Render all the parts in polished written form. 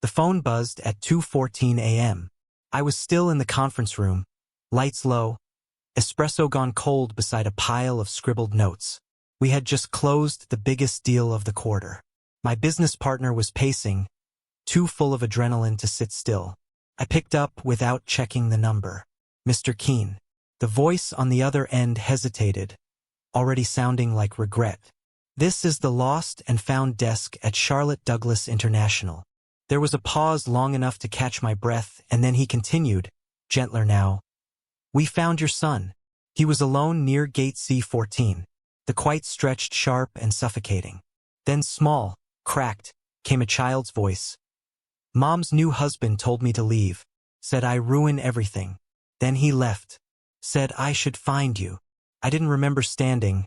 The phone buzzed at 2:14 a.m. I was still in the conference room, lights low, espresso gone cold beside a pile of scribbled notes. We had just closed the biggest deal of the quarter. My business partner was pacing, too full of adrenaline to sit still. I picked up without checking the number. Mr. Keene. The voice on the other end hesitated, already sounding like regret. This is the lost and found desk at Charlotte Douglas International. There was a pause long enough to catch my breath, and then he continued, gentler now. We found your son. He was alone near gate C14. The quite stretched sharp and suffocating. Then small, cracked, came a child's voice. Mom's new husband told me to leave. Said I ruin everything. Then he left. Said I should find you. I didn't remember standing.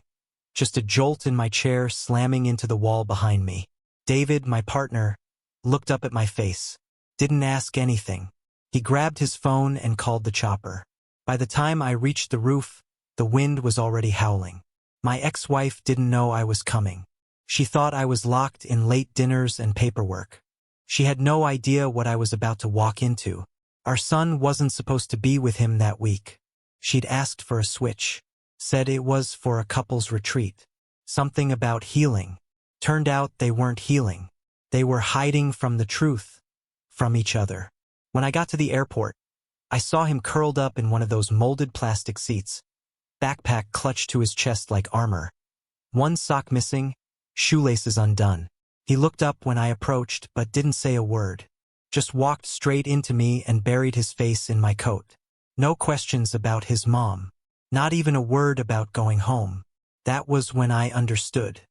Just a jolt in my chair slamming into the wall behind me. David, my partner, looked up at my face. Didn't ask anything. He grabbed his phone and called the chopper. By the time I reached the roof, the wind was already howling. My ex-wife didn't know I was coming. She thought I was locked in late dinners and paperwork. She had no idea what I was about to walk into. Our son wasn't supposed to be with him that week. She'd asked for a switch. Said it was for a couple's retreat. Something about healing. Turned out they weren't healing. They were hiding from the truth. From each other. When I got to the airport, I saw him curled up in one of those molded plastic seats. Backpack clutched to his chest like armor. One sock missing, shoelaces undone. He looked up when I approached but didn't say a word. Just walked straight into me and buried his face in my coat. No questions about his mom. Not even a word about going home. That was when I understood.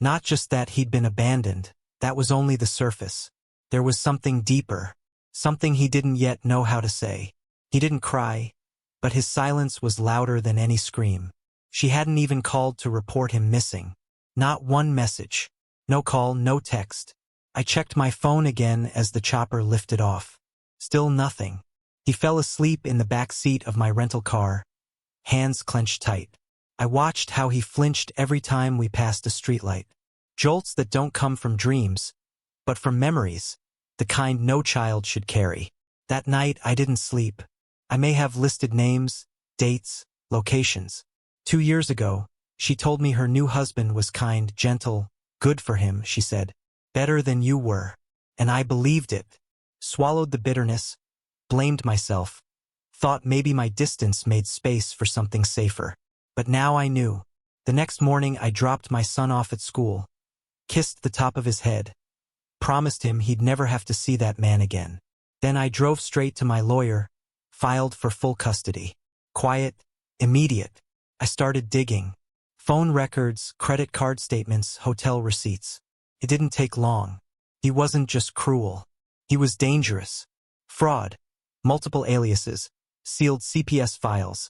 Not just that he'd been abandoned, that was only the surface. There was something deeper. Something he didn't yet know how to say. He didn't cry, but his silence was louder than any scream. She hadn't even called to report him missing. Not one message. No call, no text. I checked my phone again as the chopper lifted off. Still nothing. He fell asleep in the back seat of my rental car, hands clenched tight. I watched how he flinched every time we passed a streetlight. Jolts that don't come from dreams, but from memories, the kind no child should carry. That night I didn't sleep. I may have listed names, dates, locations. 2 years ago, she told me her new husband was kind, gentle, good for him, she said. Better than you were. And I believed it. Swallowed the bitterness, blamed myself, thought maybe my distance made space for something safer. But now I knew. The next morning I dropped my son off at school, kissed the top of his head, promised him he'd never have to see that man again. Then I drove straight to my lawyer, filed for full custody. Quiet, immediate. I started digging. Phone records, credit card statements, hotel receipts. It didn't take long. He wasn't just cruel. He was dangerous. Fraud. Multiple aliases. Sealed CPS files.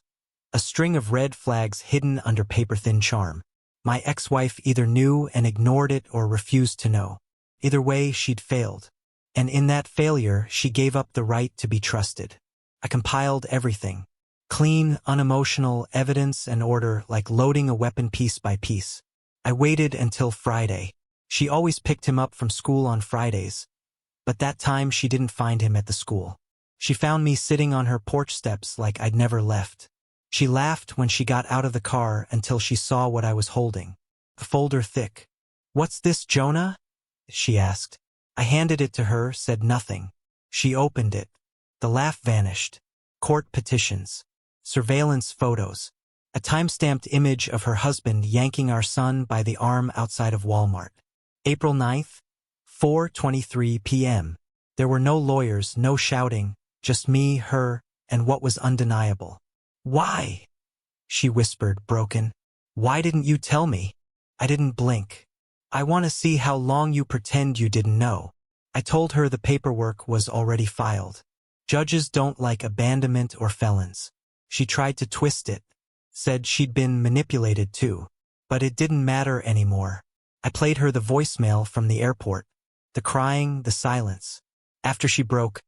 A string of red flags hidden under paper-thin charm. My ex-wife either knew and ignored it or refused to know. Either way, she'd failed. And in that failure, she gave up the right to be trusted. I compiled everything. Clean, unemotional evidence and order, like loading a weapon piece by piece. I waited until Friday. She always picked him up from school on Fridays. But that time she didn't find him at the school. She found me sitting on her porch steps like I'd never left. She laughed when she got out of the car until she saw what I was holding. A folder thick. "What's this, Jonah?" she asked. I handed it to her, said nothing. She opened it. The laugh vanished. Court petitions. Surveillance photos. A time-stamped image of her husband yanking our son by the arm outside of Walmart. April 9th, 4:23 p.m. There were no lawyers, no shouting, just me, her, and what was undeniable. "Why?" she whispered, broken. "Why didn't you tell me?" I didn't blink. "I want to see how long you pretend you didn't know." I told her the paperwork was already filed. Judges don't like abandonment or felons. She tried to twist it. Said she'd been manipulated too. But it didn't matter anymore. I played her the voicemail from the airport. The crying, the silence. After she broke,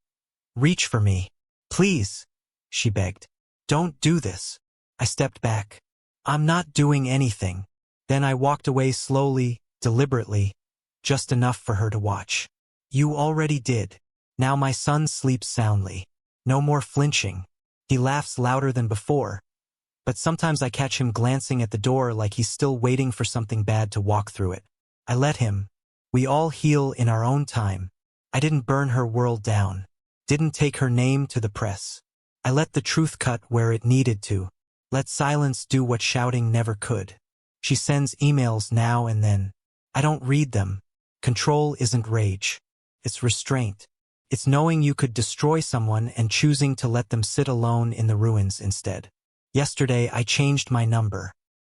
"Reach for me. Please," she begged. "Don't do this." I stepped back. "I'm not doing anything." Then I walked away slowly, deliberately, just enough for her to watch. "You already did." Now my son sleeps soundly. No more flinching. He laughs louder than before. But sometimes I catch him glancing at the door like he's still waiting for something bad to walk through it. I let him. We all heal in our own time. I didn't burn her world down. Didn't take her name to the press. I let the truth cut where it needed to. Let silence do what shouting never could. She sends emails now and then. I don't read them. Control isn't rage. It's restraint. It's knowing you could destroy someone and choosing to let them sit alone in the ruins instead. Yesterday, I changed my number.